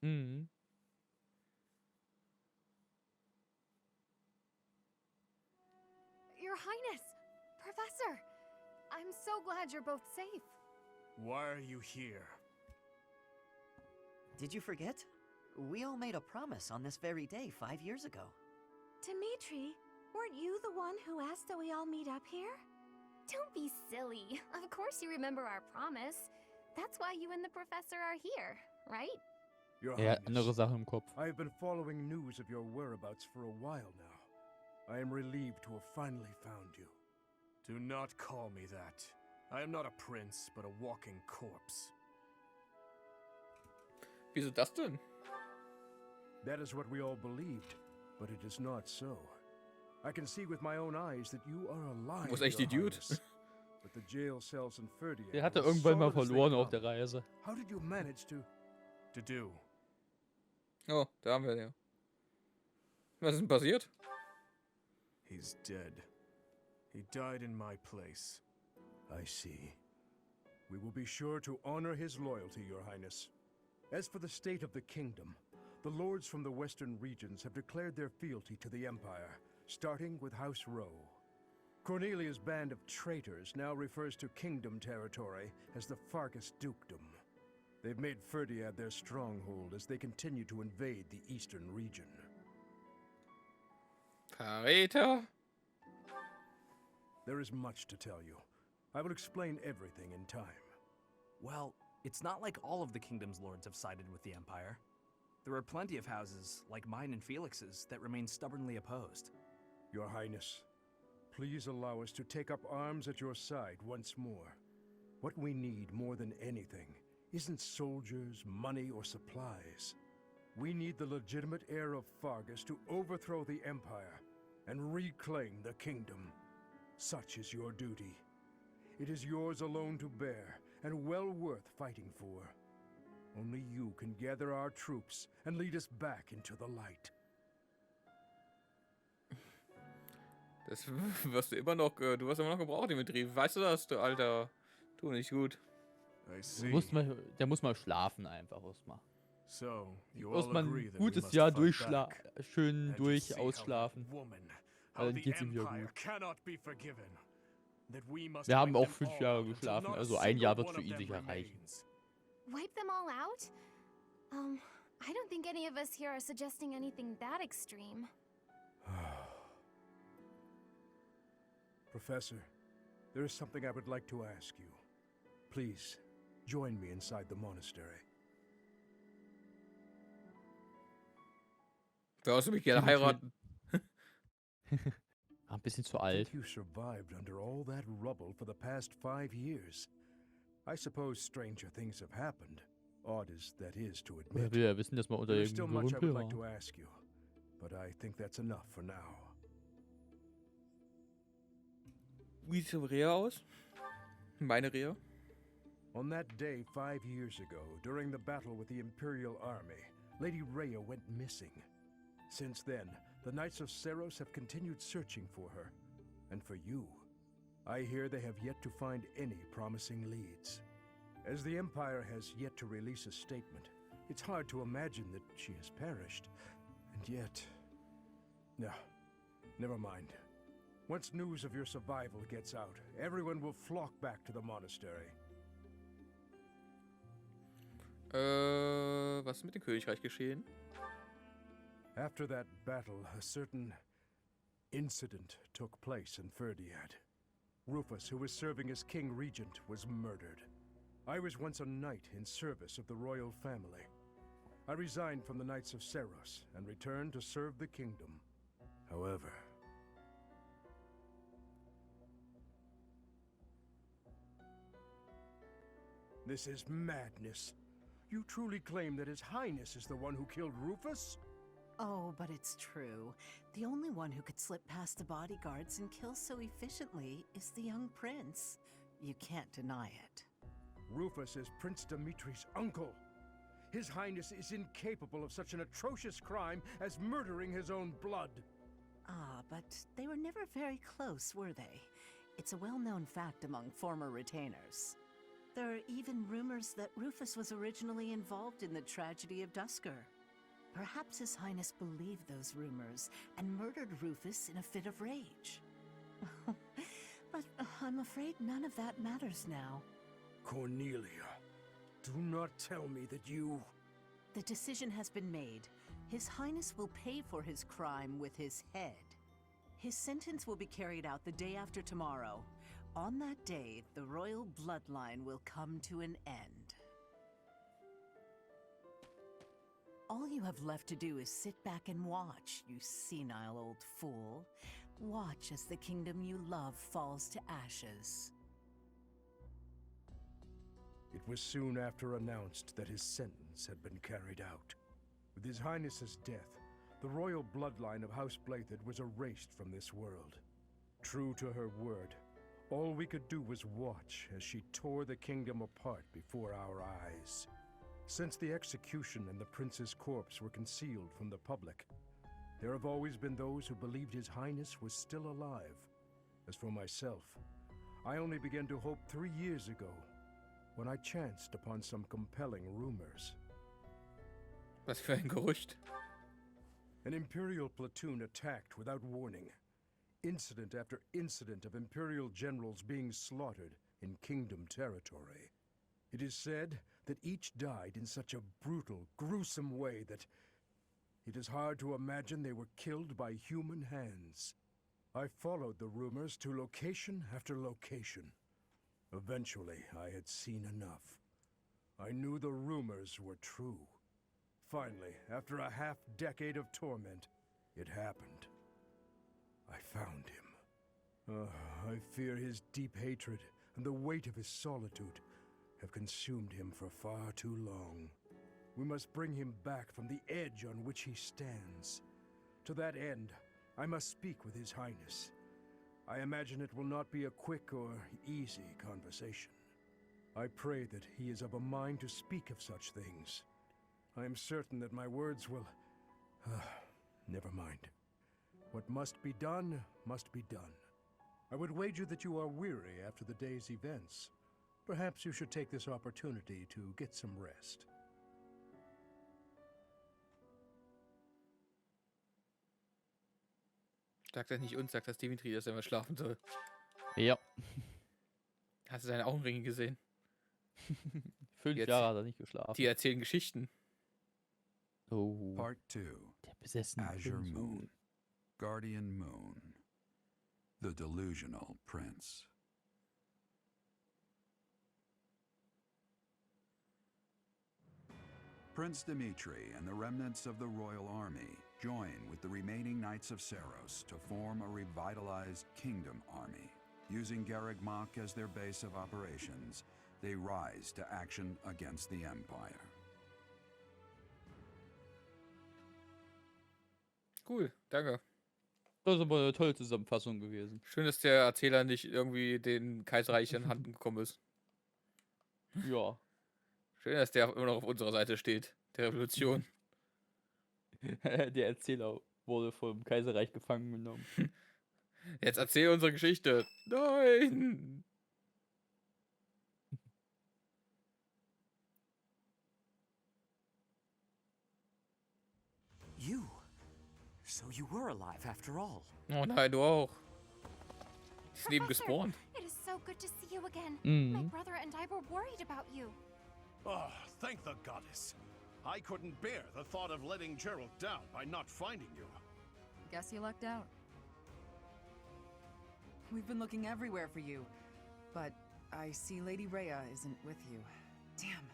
Mhm. Your Highness! Professor! I'm so glad you're both safe. Why are you here? Did you forget? We all made a promise on this very day 5 years ago. Dimitri, weren't you the one who asked that we all meet up here? Don't be silly. Of course you remember our promise. That's why you and the professor are here, right? Your Er hat andere Highness, Sachen im Kopf. I have been following news of your whereabouts for a while now. I am relieved to have finally found you. Do not call me that. I am not a prince, but a walking corpse. Wieso das denn? That is what we all believed, but it is not so. I can see with my own eyes that you are alive. Wo ist echt die Your Dude? Highness. But the jail cells in Ferdia Den hat er were as irgendwann mal solid as they verloren auf come. der Reise. How did you manage to? do? Oh, da haben wir den. Was ist denn passiert? He's dead. He died in my place. I see. We will be sure to honor his loyalty, Your Highness. As for the state of the kingdom, the lords from the western regions have declared their fealty to the Empire, starting with House Rowe. Cornelia's band of traitors now refers to kingdom territory as the Fargus Dukedom. They've made Ferdiad their stronghold as they continue to invade the eastern region. Verräter? There is much to tell you. I will explain everything in time. Well, it's not like all of the kingdom's lords have sided with the Empire. There are plenty of houses, like mine and Felix's, that remain stubbornly opposed. Your Highness, please allow us to take up arms at your side once more. What we need more than anything isn't soldiers, money, or supplies. We need the legitimate heir of Fargus to overthrow the Empire and reclaim the kingdom. Such is your duty. It is yours alone to bear, and well worth fighting for. Only you can gather our troops and lead us back into the light. Das wirst du immer noch, du wirst immer noch gebraucht, Dimitri. Weißt du das, du Alter? Tu nicht gut. I see. Der muss mal schlafen einfach erstmal. So, you Muss all man agree ein that we gutes must Jahr fight back. schön And you see how that ausschlafen. woman, Weil how dann the geht's ihm wieder Empire gut. cannot be forgiven. That we must Wir haben wipe auch them 5 all Jahre out until geschlafen, not a also ein single Jahr wird one für of ihn them sicher reichen. remains. Wipe them all out? I don't think any of us here are suggesting anything that extreme. Professor, there is something I would like to ask you. Please, join me inside the monastery. Würdest du mich gerne heiraten? Ein bisschen zu alt. Think you survived under all that rubble for the past 5 years. I suppose stranger things have happened, odd as that is to Woher admit. will er wissen, dass man unter There is dem still much I Gerümpel would like to war? ask you, but I think that's enough for now. Wie sieht die Reha aus? Meine Reha? On that day 5 years ago, during the battle with the Imperial Army, Lady Rhea went missing. Since then, the Knights of Seros have continued searching for her, And for you, I hear they have yet to find any promising leads. As the Empire has yet to release a statement, it's hard to imagine that she has perished. And yet... No, never mind. Once news of your survival gets out, everyone will flock back to the monastery. Was ist mit dem Königreich geschehen? After that battle, a certain incident took place in Ferdiad. Rufus, who was serving as King Regent, was murdered. I was once a knight in service of the royal family. I resigned from the Knights of Seros and returned to serve the kingdom. However... This is madness. You truly claim that His Highness is the one who killed Rufus? Oh, but it's true. The only one who could slip past the bodyguards and kill so efficiently is the young prince. You can't deny it. Rufus is Prince Dimitri's uncle. His Highness is incapable of such an atrocious crime as murdering his own blood. Ah, but they were never very close, were they? It's a well-known fact among former retainers. There are even rumors that Rufus was originally involved in the tragedy of Dusker. Perhaps His Highness believed those rumors and murdered Rufus in a fit of rage. But I'm afraid none of that matters now. Cornelia, do not tell me that you... The decision has been made. His Highness will pay for his crime with his head. His sentence will be carried out the day after tomorrow. On that day, the royal bloodline will come to an end. All you have left to do is sit back and watch, you senile old fool. Watch as the kingdom you love falls to ashes. It was soon after announced that his sentence had been carried out. With His Highness's death, the royal bloodline of House Blathid was erased from this world. True to her word, all we could do was watch as she tore the kingdom apart before our eyes. Since the execution and the prince's corpse were concealed from the public, there have always been those who believed His Highness was still alive. As for myself, I only began to hope 3 years ago, when I chanced upon some compelling rumors. Was für ein Gerücht. An Imperial platoon attacked without warning. Incident after incident of Imperial generals being slaughtered in Kingdom territory. It is said that each died in such a brutal, gruesome way that it is hard to imagine they were killed by human hands. I followed the rumors to location after location. Eventually, I had seen enough. I knew the rumors were true. Finally, after a half-decade of torment, it happened. I found him. I fear his deep hatred and the weight of his solitude have consumed him for far too long. We must bring him back from the edge on which he stands. To that end, I must speak with His Highness. I imagine it will not be a quick or easy conversation. I pray that he is of a mind to speak of such things. I am certain that my words will... never mind. What must be done, must be done. I would wager that you are weary after the day's events. Perhaps you should take this opportunity to get some rest. Sagt das nicht uns, sagt das Dimitri, dass er mal schlafen soll. Ja. Hast du seine Augenringe gesehen? 5 Jahre hat er nicht geschlafen. Die erzählen Geschichten. Oh. Part 2. Der besessene Azure Prinz. Moon. Guardian Moon. The Delusional Prince. Prince Dimitri and the remnants of the royal army join with the remaining Knights of Seros to form a revitalized kingdom army. Using Garreg-Mach as their base of operations, they rise to action against the Empire. Cool, danke. Das ist aber eine tolle Zusammenfassung gewesen. Schön, dass der Erzähler nicht irgendwie den Kaiserreich in Hand gekommen ist. Ja. Schön, dass der immer noch auf unserer Seite steht, der Revolution. Der Erzähler wurde vom Kaiserreich gefangen genommen. Jetzt erzähl unsere Geschichte. Nein. You. So you were alive after all. Oh nein, du auch. Die ist neben Professor, gespawnt. it is so good to see you again. Mhm. My brother and I were worried about you. Oh, thank the goddess. I couldn't bear the thought of letting Gerald down by not finding you. Guess you lucked out. We've been looking everywhere for you, but I see Lady Rhea isn't with you. Damn.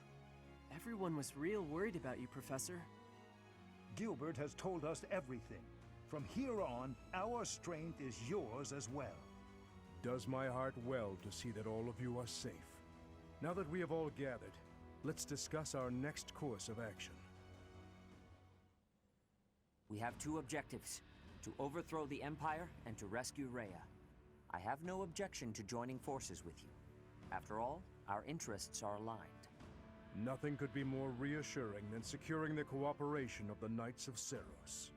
Everyone was real worried about you, Professor. Gilbert has told us everything. From here on, our strength is yours as well. Does my heart well to see that all of you are safe. Now that we have all gathered, let's discuss our next course of action. We have two objectives: to overthrow the Empire and to rescue Rhea. I have no objection to joining forces with you. After all, our interests are aligned. Nothing could be more reassuring than securing the cooperation of the Knights of Seros.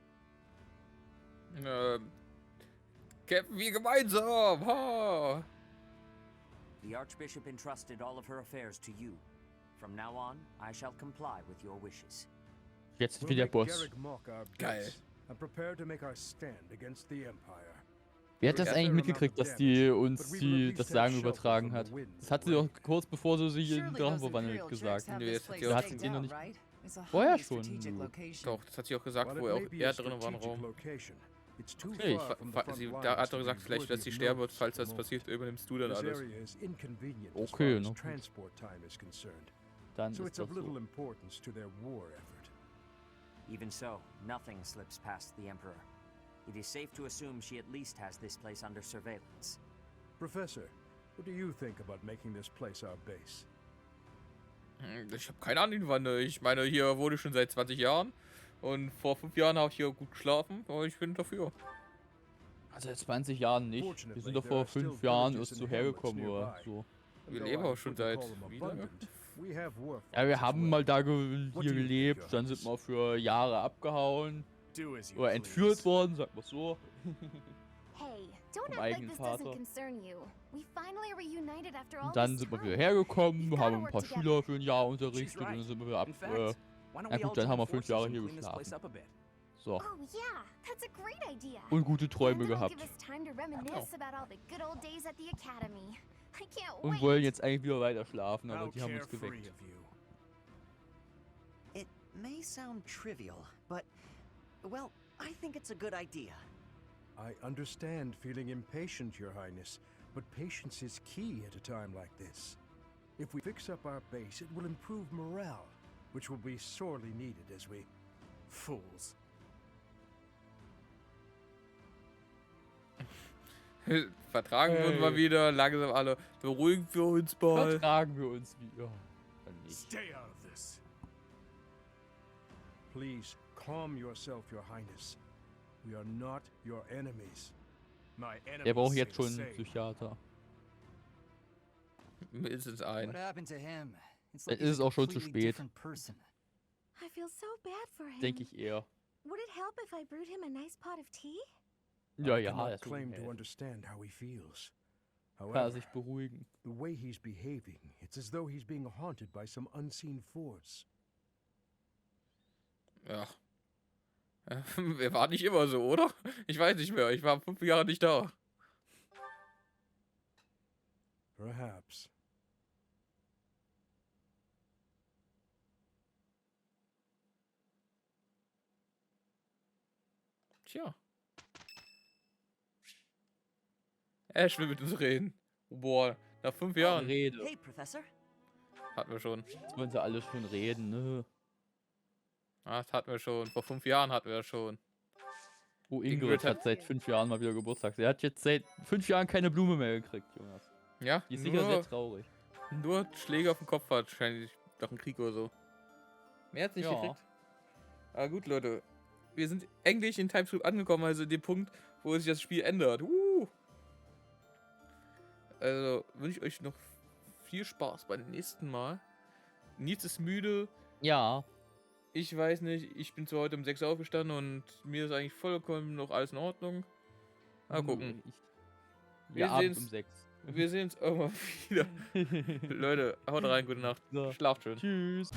Kämpfen wir gemeinsam. Ha. The Archbishop entrusted all of her affairs to you. From now on, I shall comply with your wishes. Jetzt We'll wieder make Boss. Garrick mock our Geil. base and prepare to make our stand against the Empire. Wer hat das eigentlich mitgekriegt, dass die uns das Sagen übertragen hat? Das hat sie doch kurz bevor sie sich in Drachen verwandelt gesagt. Nee, das hat sie Da auch hat sie noch nicht. It's a Vorher highly schon. strategic location. Doch, das hat sie auch gesagt, While wo it er may auch be a er drin war im strategic Raum. location, it's too Okay, far from the front sie, lines da hat to er be gesagt, vielleicht, dass worthy sie of sterben wird, notice falls for das the passiert, übernimmst du dann This alles. area is inconvenient as Okay, far as no. transport time is concerned. Dann So ist it's das of little so. importance to their war effort. Even so, nothing slips past the Emperor. It is safe to assume she at least has this place under surveillance. Professor, what do you think about making this place our base? Ich habe keine Ahnung, wann. Ich meine, hier wurde ich schon seit 20 Jahren. Und vor 5 Jahren habe ich hier gut geschlafen. Aber ich bin dafür. Also seit 20 Jahren nicht. Wir sind doch vor 5 Jahren erst so hergekommen oder so. Wir leben auch schon seit wie lange? Ja, wir haben mal da hier gelebt, dann sind wir für Jahre abgehauen. Oder entführt worden, sagt man so. Hey, don't Vom act like eigenen this doesn't Vater. concern you. We finally reunited after all Und dann this sind wir time. wieder hergekommen, We've haben gotta ein work paar together. Schüler für ein Jahr unterrichtet und dann sind wir wieder ab. In fact, why don't Ja we gut, all dann haben wir join 5 Jahre forces hier and clean this place geschlafen. up a bit? So. Oh yeah, that's a great idea. Und gute Träume And it'll gehabt. give us time to reminisce about all the good old days at the academy. I can't Und wait. wollen jetzt eigentlich wieder weiter schlafen, aber How die haben uns carefree geweckt. of you. It may sound trivial, but, well, I think it's a good idea. I understand feeling impatient, Your Highness, but patience is key at a time like this. If we fix up our base, it will improve morale, which will be sorely needed as we... Fools. Vertragen wir uns mal wieder. Langsam alle. Beruhigen wir uns mal. Vertragen wir uns wieder. Dann nicht. Stay out of this. Please, calm yourself, Your Highness. We are not your enemies. My Er braucht enemies jetzt say schon the einen same. Psychiater. Mindestens ein. What happened to him? It's Es he's ist a auch schon zu completely spät. different person. I feel so bad for him. Denke ich eher. Would it help if I brewed him a nice pot of tea? Ja, I ja, cannot das claim to helfen. understand how he feels. Kann er However, sich beruhigen. the way he's behaving, it's as though he's being haunted by some unseen force. Ja. Er war nicht immer so, oder? Ich weiß nicht mehr. Ich war 5 Jahre nicht da. Perhaps. Tja. Ash will mit uns reden. Boah, nach 5 Jahren. Rede. Hey, Professor. Hatten wir schon. Jetzt wollen sie alle schon reden, ne? Ah, das hatten wir schon. Vor 5 Jahren hatten wir das schon. Oh, Ingrid Ingrid hat- hat seit 5 Jahren mal wieder Geburtstag. Sie hat jetzt seit 5 Jahren keine Blume mehr gekriegt, Jonas. Ja, Die ist sicher sehr traurig. nur Schläge auf den Kopf hat, wahrscheinlich doch ein Krieg oder so. Mehr hat's nicht Ja. gekriegt. Aber gut, Leute. Wir sind endlich in Timeskip angekommen, also dem Punkt, wo sich das Spiel ändert. Also wünsche ich euch noch viel Spaß beim nächsten Mal. Nils ist müde. Ja. Ich weiß nicht, ich bin zwar heute um 6 Uhr aufgestanden und mir ist eigentlich vollkommen noch alles in Ordnung. Mal gucken. Wir abends um 6. Wir sehen uns irgendwann wieder. Leute, haut rein, gute Nacht. So. Schlaft schön. Tschüss.